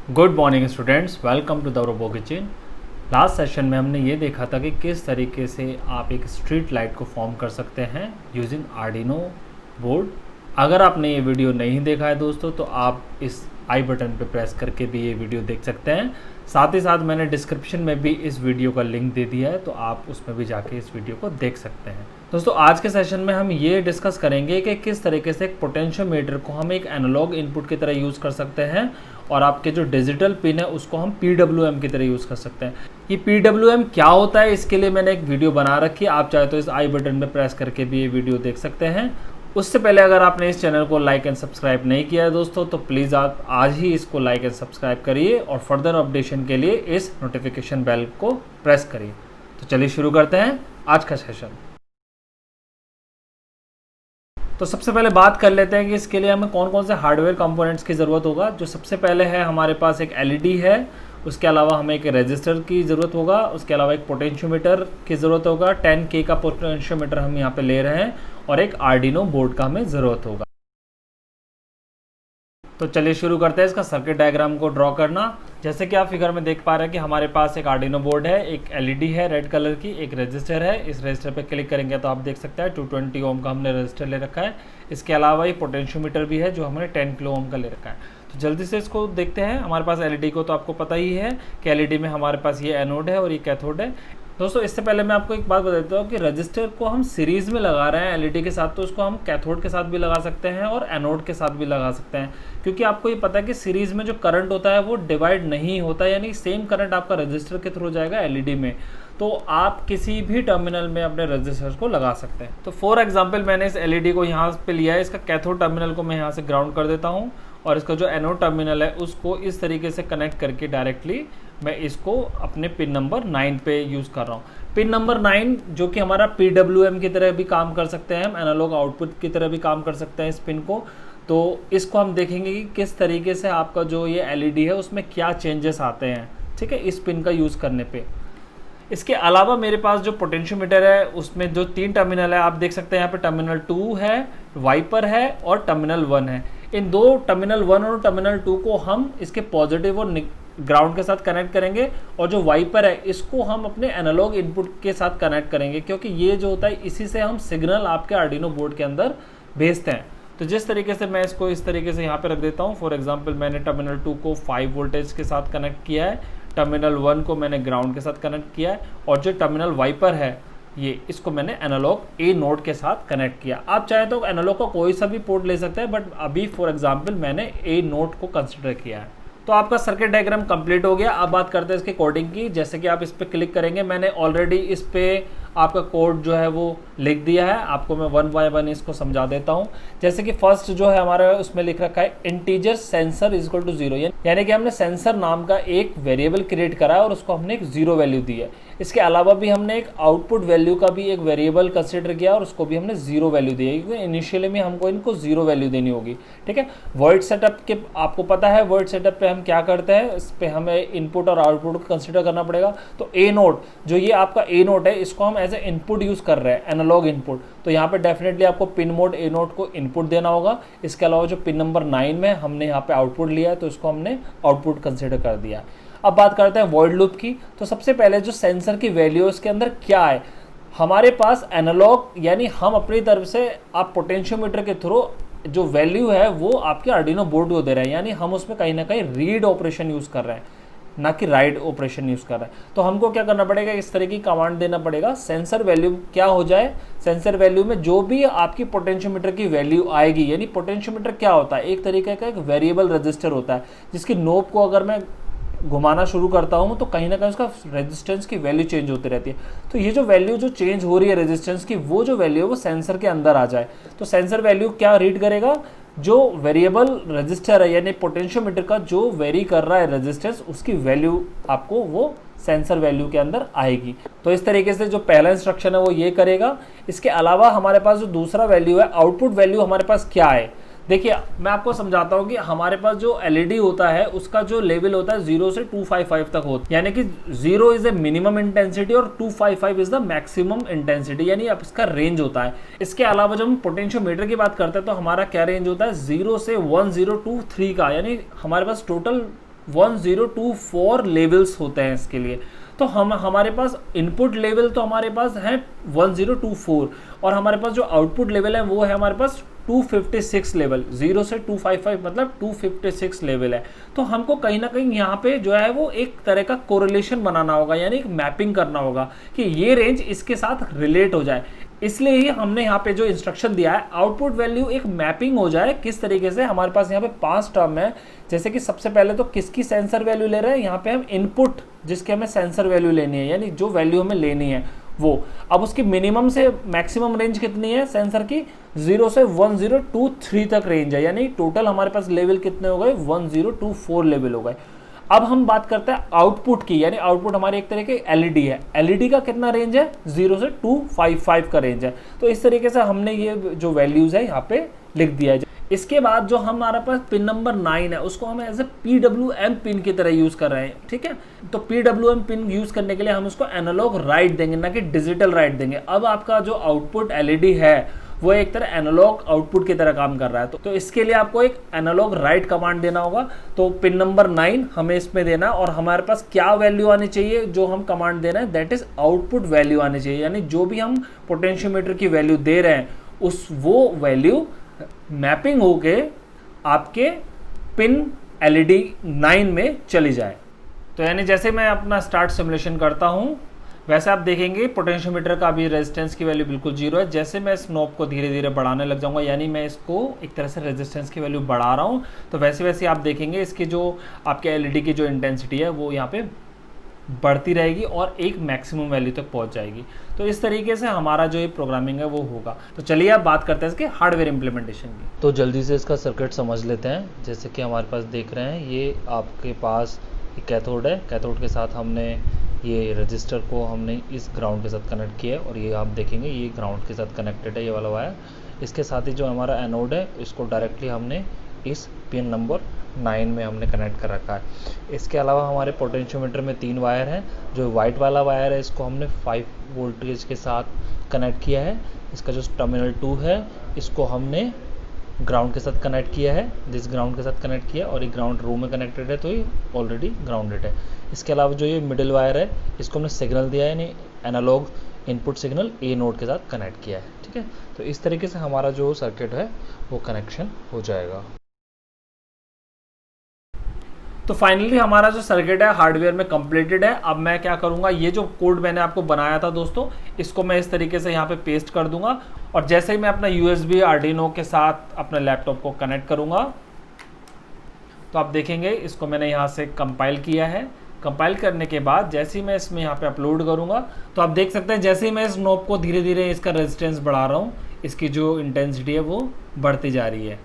Good morning students, welcome to the robo kitchen. Last session में हमने ये देखा था कि किस तरीके से आप एक स्ट्रीट लाइट को फॉर्म कर सकते हैं यूजिंग आर्डिनो बोर्ड। अगर आपने ये वीडियो नहीं देखा है दोस्तों, तो आप इस आई बटन पे प्रेस करके भी ये वीडियो देख सकते हैं। साथ ही साथ मैंने डिस्क्रिप्शन में भी इस वीडियो का लिंक दे दिया है, तो आप उसमें भी जाके इस वीडियो को देख सकते हैं। दोस्तों, आज के सेशन में हम ये डिस्कस करेंगे कि किस तरीके से एक पोटेंशियोमीटर को हम एक एनालॉग इनपुट की तरह यूज़ कर सकते हैं और आपके जो डिजिटल पिन है उसको हम PWM की तरह यूज़ कर सकते हैं। ये PWM क्या होता है, इसके लिए मैंने एक वीडियो बना रखी है। आप चाहे तो इस आई बटन में प्रेस करके भी ये वीडियो देख सकते हैं। उससे पहले अगर आपने इस चैनल को लाइक एंड सब्सक्राइब नहीं किया है दोस्तों, तो प्लीज़ आप आज ही इसको लाइक एंड सब्सक्राइब करिए और फर्दर अपडेशन के लिए इस नोटिफिकेशन बेल को प्रेस करिए। तो चलिए शुरू करते हैं आज का सेशन। तो सबसे पहले बात कर लेते हैं कि इसके लिए हमें कौन कौन से हार्डवेयर कंपोनेंट्स की ज़रूरत होगा। जो सबसे पहले है, हमारे पास एक LED है, उसके अलावा हमें एक रजिस्टर की ज़रूरत होगा, उसके अलावा एक पोटेंशियोमीटर की ज़रूरत होगा। 10K का पोटेंशियोमीटर हम यहाँ पे ले रहे हैं और एक आर्डिनो बोर्ड का हमें ज़रूरत होगा। तो चलिए शुरू करते हैं इसका सर्किट डायग्राम को ड्रॉ करना। जैसे कि आप फिगर में देख पा रहे हैं कि हमारे पास एक आर्डिनो बोर्ड है, एक LED है रेड कलर की, एक रजिस्टर है। इस रजिस्टर पे क्लिक करेंगे तो आप देख सकते हैं 220 ओम का हमने रजिस्टर ले रखा है। इसके अलावा एक पोटेंशियोमीटर भी है जो हमने 10 किलो ओम का ले रखा है। तो जल्दी से इसको देखते हैं। हमारे पास LED को तो आपको पता ही है कि LED में हमारे पास ये एनोड है और ये कैथोड है। दोस्तों, इससे पहले मैं आपको एक बात बता देता हूँ कि रजिस्टर को हम सीरीज़ में लगा रहे हैं LED के साथ, तो उसको हम कैथोड के साथ भी लगा सकते हैं और एनोड के साथ भी लगा सकते हैं, क्योंकि आपको ये पता है कि सीरीज़ में जो करंट होता है वो डिवाइड नहीं होता, यानी सेम करंट आपका रजिस्टर के थ्रू जाएगा LED में। तो आप किसी भी टर्मिनल में अपने रजिस्टर को लगा सकते हैं। तो फॉर एग्जाम्पल मैंने इस LED को यहाँ पे लिया है, इसका कैथोड टर्मिनल को मैं यहाँ से ग्राउंड कर देता हूँ और इसका जो एनोड टर्मिनल है उसको इस तरीके से कनेक्ट करके डायरेक्टली मैं इसको अपने पिन नंबर 9 पे यूज़ कर रहा हूँ। पिन नंबर 9 जो कि हमारा PWM की तरह भी काम कर सकते हैं, हम एनालॉग आउटपुट की तरह भी काम कर सकते हैं इस पिन को। तो इसको हम देखेंगे कि किस तरीके से आपका जो ये LED है उसमें क्या चेंजेस आते हैं, ठीक है, इस पिन का यूज़ करने पे। इसके अलावा मेरे पास जो पोटेंशियोमीटर है उसमें जो 3 टर्मिनल है, आप देख सकते हैं यहाँ पे टर्मिनल 2 है, वाइपर है और टर्मिनल 1 है। इन दो टर्मिनल 1 और टर्मिनल 2 को हम इसके पॉजिटिव और ग्राउंड के साथ कनेक्ट करेंगे और जो वाइपर है इसको हम अपने एनालॉग इनपुट के साथ कनेक्ट करेंगे, क्योंकि ये जो होता है इसी से हम सिग्नल आपके आर्डिनो बोर्ड के अंदर भेजते हैं। तो जिस तरीके से मैं इसको इस तरीके से यहाँ पे रख देता हूँ, फॉर एग्जांपल मैंने टर्मिनल 2 को 5 वोल्टेज के साथ कनेक्ट किया है, टर्मिनल 1 को मैंने ग्राउंड के साथ कनेक्ट किया है और जो टर्मिनल वाइपर है ये इसको मैंने एनालॉग A नोड के साथ कनेक्ट किया। आप चाहे तो एनालॉग का कोई सा भी पोर्ट ले सकते हैं, बट अभी फॉर एग्जांपल मैंने A नोड को कंसिडर किया है। तो आपका सर्किट डायग्राम कंप्लीट हो गया। अब बात करते हैं इसके कोडिंग की। जैसे कि आप इस पर क्लिक करेंगे, मैंने ऑलरेडी इस पे आपका कोड जो है वो लिख दिया है, आपको मैं 1 बाय 1 इसको समझा देता हूँ। जैसे कि फर्स्ट जो है हमारा उसमें लिख रखा है integer sensor is equal to 0, यानी कि हमने सेंसर नाम का एक वेरिएबल क्रिएट करा है और उसको हमने एक 0 वैल्यू दी है। इसके अलावा भी हमने एक आउटपुट वैल्यू का भी एक वेरिएबल कंसिडर किया और उसको भी हमने 0 वैल्यू दी है, क्योंकि इनिशियली में हमको इनको 0 वैल्यू देनी होगी, ठीक है। वॉइड सेटअप के आपको पता है, वॉइड सेटअप पे हम क्या करते हैं, इस पे हमें इनपुट और आउटपुट को कंसिडर करना पड़ेगा। तो A नोड जो ये आपका A नोड है, इसको हम एज ए इनपुट यूज कर रहे हैं, एनालॉग इनपुट। तो यहाँ पे डेफिनेटली आपको पिन मोड A नोड को इनपुट देना होगा। इसके अलावा जो पिन नंबर 9 में हमने यहाँ पे आउटपुट लिया है, तो इसको हमने आउटपुट कंसिडर कर दिया। अब बात करते हैं वॉइड लूप की। तो सबसे पहले जो सेंसर की वैल्यू इसके अंदर क्या है, हमारे पास एनालॉग यानी हम अपनी तरफ से आप पोटेंशियोमीटर के थ्रू जो वैल्यू है वो आपके आर्डिनो बोर्ड को दे रहे हैं, यानी हम उसमें कहीं ना कहीं रीड ऑपरेशन यूज़ कर रहे हैं, ना कि राइट ऑपरेशन यूज़ कर रहे हैं। तो हमको क्या करना पड़ेगा, इस तरह की कमांड देना पड़ेगा, सेंसर वैल्यू क्या हो जाए, सेंसर वैल्यू में जो भी आपकी पोटेंशियोमीटर की वैल्यू आएगी, यानी पोटेंशियोमीटर क्या होता है, एक तरीके का एक वेरिएबल रजिस्टर होता है, जिसकी नोब को अगर मैं घुमाना शुरू करता हूँ तो कहीं ना कहीं उसका रेजिस्टेंस की वैल्यू चेंज होती रहती है। तो ये जो वैल्यू जो चेंज हो रही है रेजिस्टेंस की, वो जो वैल्यू है वो सेंसर के अंदर आ जाए। तो सेंसर वैल्यू क्या रीड करेगा, जो वेरिएबल रजिस्टर है यानी पोटेंशियोमीटर का जो वेरी कर रहा है रेजिस्टेंस, उसकी वैल्यू आपको वो सेंसर वैल्यू के अंदर आएगी। तो इस तरीके से जो पहला इंस्ट्रक्शन है वो ये करेगा। इसके अलावा हमारे पास जो दूसरा वैल्यू है, आउटपुट वैल्यू हमारे पास क्या है, देखिए मैं आपको समझाता हूँ कि हमारे पास जो LED होता है उसका जो लेवल होता है 0 से 255 तक होता है, यानी कि 0 इज ए मिनिमम इंटेंसिटी और 255 इज द मैक्सिमम इंटेंसिटी, यानी अब इसका रेंज होता है। इसके अलावा जब हम पोटेंशियोमीटर की बात करते हैं तो हमारा क्या रेंज होता है 0 से 1023 का, यानी हमारे पास टोटल 1024 लेवल्स होते हैं इसके लिए। तो हमारे पास इनपुट लेवल तो हमारे पास है 1024 और हमारे पास जो आउटपुट लेवल है वो है हमारे पास 256 लेवल, 0 से 255 मतलब 256 लेवल है। तो हमको कहीं ना कहीं यहाँ पे जो है वो एक तरह का कोरिलेशन बनाना होगा, यानी एक मैपिंग करना होगा कि ये रेंज इसके साथ रिलेट हो जाए। इसलिए ही हमने यहाँ पे जो इंस्ट्रक्शन दिया है आउटपुट वैल्यू एक मैपिंग हो जाए। किस तरीके से, हमारे पास यहाँ पे 5 टर्म है, जैसे कि सबसे पहले तो किसकी सेंसर वैल्यू ले रहे हैं, यहाँ पे हम इनपुट जिसके हमें सेंसर वैल्यू लेनी है, यानी जो वैल्यू हमें लेनी है वो। अब उसकी मिनिमम से मैक्सिमम रेंज कितनी है सेंसर की, 0 से 1023 तक रेंज है, यानी टोटल हमारे पास लेवल कितने हो गए, 1024 लेवल हो गए। अब हम बात करते हैं आउटपुट की, यानी आउटपुट हमारी एक तरह की एलईडी है। एलईडी का कितना रेंज है, 0 से 255 का रेंज है। तो इस तरीके से हमने ये जो वैल्यूज है यहाँ पे लिख दिया है। इसके बाद जो हमारा पास पिन नंबर 9 है उसको हम एज ए PWM पिन की तरह यूज कर रहे हैं, ठीक है। तो PWM पिन यूज करने के लिए हम उसको एनालॉग राइट देंगे, ना कि डिजिटल राइट देंगे। अब आपका जो आउटपुट एलईडी है वो एक तरह एनालॉग आउटपुट की तरह काम कर रहा है, तो इसके लिए आपको एक एनालॉग राइट कमांड देना होगा। तो पिन नंबर 9 हमें इसमें देना, और हमारे पास क्या वैल्यू आनी चाहिए जो हम कमांड दे रहे हैं, दैट इज आउटपुट वैल्यू आनी चाहिए। यानी जो भी हम पोटेंशियोमीटर की वैल्यू दे रहे हैं उस वो वैल्यू मैपिंग होके आपके पिन एलईडी 9 में चली जाए। तो यानी जैसे मैं अपना स्टार्ट सिमुलेशन करता हूँ वैसे आप देखेंगे पोटेंशियोमीटर का अभी रेजिस्टेंस की वैल्यू बिल्कुल 0 है। जैसे मैं इस नॉब को धीरे धीरे बढ़ाने लग जाऊंगा, यानी मैं इसको एक तरह से रेजिस्टेंस की वैल्यू बढ़ा रहा हूँ, तो वैसे वैसे आप देखेंगे इसकी जो आपके एलईडी की जो इंटेंसिटी है वो यहाँ पे बढ़ती रहेगी और एक मैक्सिमम वैल्यू तक पहुँच जाएगी। तो इस तरीके से हमारा जो ये प्रोग्रामिंग है वो होगा। तो चलिए अब बात करते हैं इसके हार्डवेयर इम्प्लीमेंटेशन की। तो जल्दी से इसका सर्किट समझ लेते हैं। जैसे कि हमारे पास देख रहे हैं ये आपके पास एक कैथोड है, कैथोड के साथ हमने ये रजिस्टर को हमने इस ग्राउंड के साथ कनेक्ट किया है, और ये आप देखेंगे ये ग्राउंड के साथ कनेक्टेड है ये वाला वायर। इसके साथ ही जो हमारा एनोड है इसको डायरेक्टली हमने इस पिन नंबर 9 में हमने कनेक्ट कर रखा है। इसके अलावा हमारे पोटेंशियोमीटर में 3 वायर हैं। जो वाइट वाला वायर है इसको हमने 5 वोल्टेज के साथ कनेक्ट किया है। इसका जो टर्मिनल 2 है इसको हमने ग्राउंड के साथ कनेक्ट किया है, जिस ग्राउंड के साथ कनेक्ट किया, और ये ग्राउंड रो में कनेक्टेड है तो ये ऑलरेडी ग्राउंडेड है। इसके अलावा जो ये मिडिल वायर है इसको हमने सिग्नल दिया है, यानी एनालॉग इनपुट सिग्नल ए नोड के साथ कनेक्ट किया है, ठीक है। तो इस तरीके से हमारा जो सर्किट है वो कनेक्शन हो जाएगा। तो फाइनली हमारा जो सर्किट है हार्डवेयर में कंप्लीटेड है। अब मैं क्या करूंगा, ये जो कोड मैंने आपको बनाया था दोस्तों इसको मैं इस तरीके से यहाँ पे पेस्ट कर दूंगा, और जैसे ही मैं अपना USB आर्डिनो के साथ अपने लैपटॉप को कनेक्ट करूंगा तो आप देखेंगे इसको मैंने यहाँ से कंपाइल किया है। कंपाइल करने के बाद जैसे ही मैं इसमें यहाँ पे अपलोड करूँगा तो आप देख सकते हैं जैसे ही मैं इस नॉब को धीरे धीरे इसका रेजिस्टेंस बढ़ा रहा हूँ इसकी जो इंटेंसिटी है वो बढ़ती जा रही है,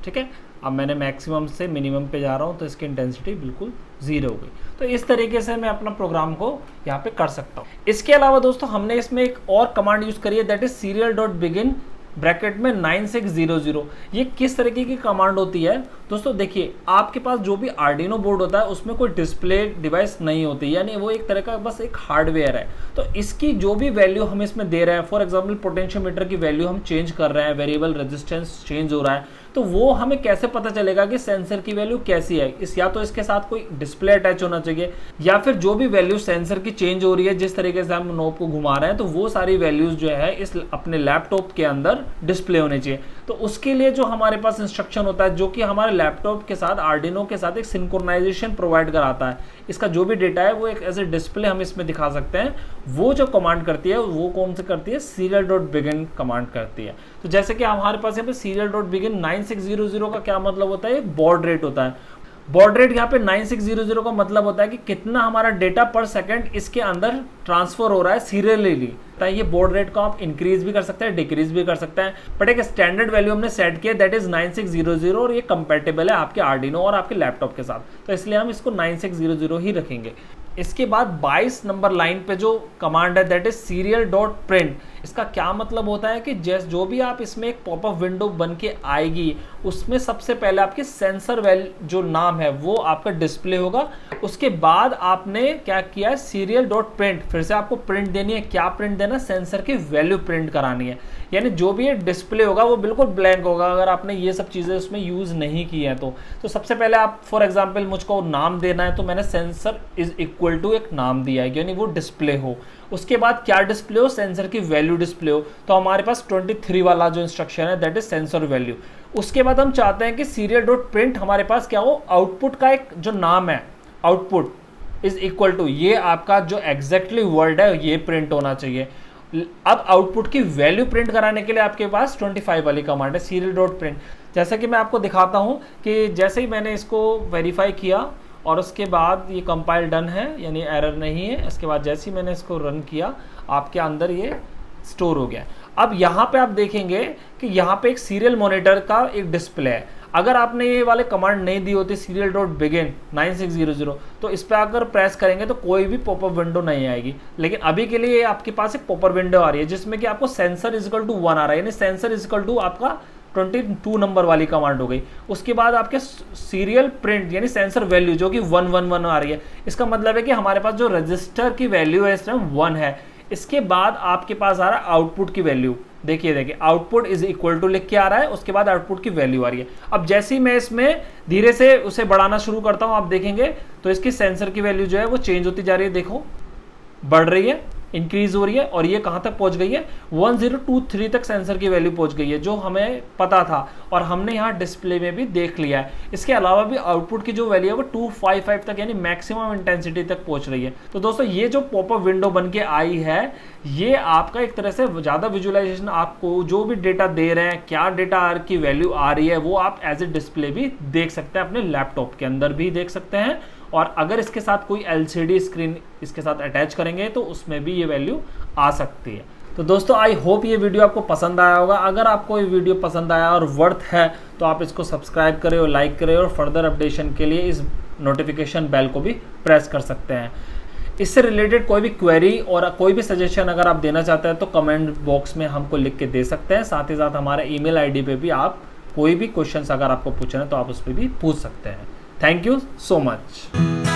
ठीक है। अब मैंने मैक्सिमम से मिनिमम पे जा रहा हूँ तो इसकी इंटेंसिटी बिल्कुल 0 हो गई। तो इस तरीके से मैं अपना प्रोग्राम को यहाँ पे कर सकता हूँ। इसके अलावा दोस्तों हमने इसमें एक और कमांड यूज़ करी है, दैट इज serial.begin ब्रैकेट में 9600। ये किस तरीके की कमांड होती है दोस्तों, देखिए आपके पास जो भी आर्डिनो बोर्ड होता है उसमें कोई डिस्प्ले डिवाइस नहीं होती, यानी वो एक तरह का बस एक हार्डवेयर है। तो इसकी जो भी वैल्यू हम इसमें दे रहे हैं, फॉर एग्जांपल पोटेंशियोमीटर की वैल्यू हम चेंज कर रहे हैं, वेरिएबल रेजिस्टेंस चेंज हो रहा है, तो वो हमें कैसे पता चलेगा कि सेंसर की वैल्यू कैसी है। इस या तो इसके साथ कोई डिस्प्ले अटैच होना चाहिए, या फिर जो भी वैल्यू सेंसर की चेंज हो रही है जिस तरीके से हम नॉब को घुमा रहे हैं तो वो सारी वैल्यूज जो है इस अपने लैपटॉप के अंदर डिस्प्ले होने चाहिए। तो उसके लिए जो हमारे पास इंस्ट्रक्शन होता है जो कि हमारे लैपटॉप के साथ आर्डिनो के साथ एक सिंक्रोनाइजेशन प्रोवाइड कराता है, इसका जो भी डेटा है वो एक एज ए डिस्प्ले हम इसमें दिखा सकते हैं। वो जो कमांड करती है वो कौन सी करती है, serial.begin कमांड करती है। तो जैसे कि हमारे पास यहाँ पे serial.begin 9600 का क्या मतलब होता है, एक बॉड रेट होता है। बॉड रेट यहाँ पे 9600 का मतलब होता है कि कितना हमारा डेटा पर सेकंड इसके अंदर ट्रांसफर हो रहा है सीरियली। ये बॉड रेट को आप इंक्रीज भी कर सकते हैं, डिक्रीज भी कर सकते हैं, बट एक स्टैंडर्ड वैल्यू हमने सेट किया दैट इज 9600, और ये कंपेटेबल है आपके आर्डिनो और आपके लैपटॉप के साथ, तो इसलिए हम इसको 9600 ही रखेंगे। इसके बाद 22 नंबर लाइन पे जो कमांड है दैट इज serial.print। इसका क्या मतलब होता है कि जो भी आप इसमें एक पॉपअप विंडो बन के आएगी उसमें सबसे पहले आपके सेंसर जो नाम है वो आपका डिस्प्ले होगा। उसके बाद आपने क्या किया है, सीरियल डॉट प्रिंट, फिर से आपको प्रिंट देनी है। क्या प्रिंट देना, सेंसर की वैल्यू प्रिंट करानी है। यानी जो भी ये डिस्प्ले होगा वो बिल्कुल ब्लैंक होगा अगर आपने ये सब चीज़ें उसमें यूज़ नहीं की हैं। तो सबसे पहले आप फॉर एग्जांपल मुझको नाम देना है, तो मैंने सेंसर इज इक्वल टू एक नाम दिया है, यानी वो डिस्प्ले हो। उसके बाद क्या डिस्प्ले हो, सेंसर की वैल्यू डिस्प्ले हो। तो हमारे पास 23 वाला जो इंस्ट्रक्शन है दैट इज सेंसर वैल्यू। उसके बाद हम चाहते हैं कि सीरियल डॉट प्रिंट हमारे पास क्या हो, आउटपुट का एक जो नाम है, आउटपुट इज इक्वल टू ये आपका जो एग्जैक्टली वर्ड है ये प्रिंट होना चाहिए। अब आउटपुट की वैल्यू प्रिंट कराने के लिए आपके पास 25 वाली कमांड है, सीरियल डॉट प्रिंट। जैसा कि मैं आपको दिखाता हूं कि जैसे ही मैंने इसको वेरीफाई किया और उसके बाद ये कंपाइल डन है, यानी एरर नहीं है। इसके बाद जैसे ही मैंने इसको रन किया आपके अंदर ये स्टोर हो गया। अब यहाँ पे आप देखेंगे कि यहाँ पे एक सीरियल मॉनिटर का एक डिस्प्ले है। अगर आपने ये वाले कमांड नहीं दी होती सीरियल डॉट बिगिन 9600, तो इस पर अगर प्रेस करेंगे तो कोई भी पॉपअप विंडो नहीं आएगी। लेकिन अभी के लिए आपके पास एक पॉपअप विंडो आ रही है जिसमें कि आपको सेंसर इजिकल टू 1 आ रहा है, यानी सेंसर इजिकल टू आपका 22 नंबर वाली कमांड हो गई। उसके बाद आपके सीरियल प्रिंट यानी सेंसर वैल्यू जो कि 111 आ रही है। इसका मतलब है कि हमारे पास जो रजिस्टर की वैल्यू है इस टाइम 1 है। इसके बाद आपके पास आ रहा है आउटपुट की वैल्यू। देखिए आउटपुट इज इक्वल टू लिख के आ रहा है, उसके बाद आउटपुट की वैल्यू आ रही है। अब जैसे ही मैं इसमें धीरे से उसे बढ़ाना शुरू करता हूं, आप देखेंगे तो इसकी सेंसर की वैल्यू जो है वो चेंज होती जा रही है। देखो बढ़ रही है, इंक्रीज हो रही है, और ये कहां तक पहुंच गई है, 1023 तक सेंसर की वैल्यू पहुंच गई है, जो हमें पता था और हमने यहाँ डिस्प्ले में भी देख लिया है। इसके अलावा भी आउटपुट की जो वैल्यू है वो 255 तक यानी मैक्सिमम इंटेंसिटी तक पहुंच रही है। तो दोस्तों ये जो पॉपअप विंडो बन के आई है ये आपका एक तरह से ज़्यादा विजुअलाइजेशन, आपको जो भी डेटा दे रहे हैं, क्या डेटा की वैल्यू आ रही है वो आप एज ए डिस्प्ले भी देख सकते हैं, अपने लैपटॉप के अंदर भी देख सकते हैं। और अगर इसके साथ कोई LCD स्क्रीन इसके साथ अटैच करेंगे तो उसमें भी ये वैल्यू आ सकती है। तो दोस्तों आई होप ये वीडियो आपको पसंद आया होगा। अगर आपको ये वीडियो पसंद आया और वर्थ है तो आप इसको सब्सक्राइब करें और लाइक करें, और फर्दर अपडेशन के लिए इस नोटिफिकेशन बेल को भी प्रेस कर सकते हैं। इससे रिलेटेड कोई भी क्वेरी और कोई भी सजेशन अगर आप देना चाहते हैं तो कमेंट बॉक्स में हमको लिख के दे सकते हैं। साथ ही साथ हमारे ईमेल ID पे भी आप कोई भी क्वेश्चंस अगर आपको पूछना है तो आप उस पर भी पूछ सकते हैं। Thank you so much.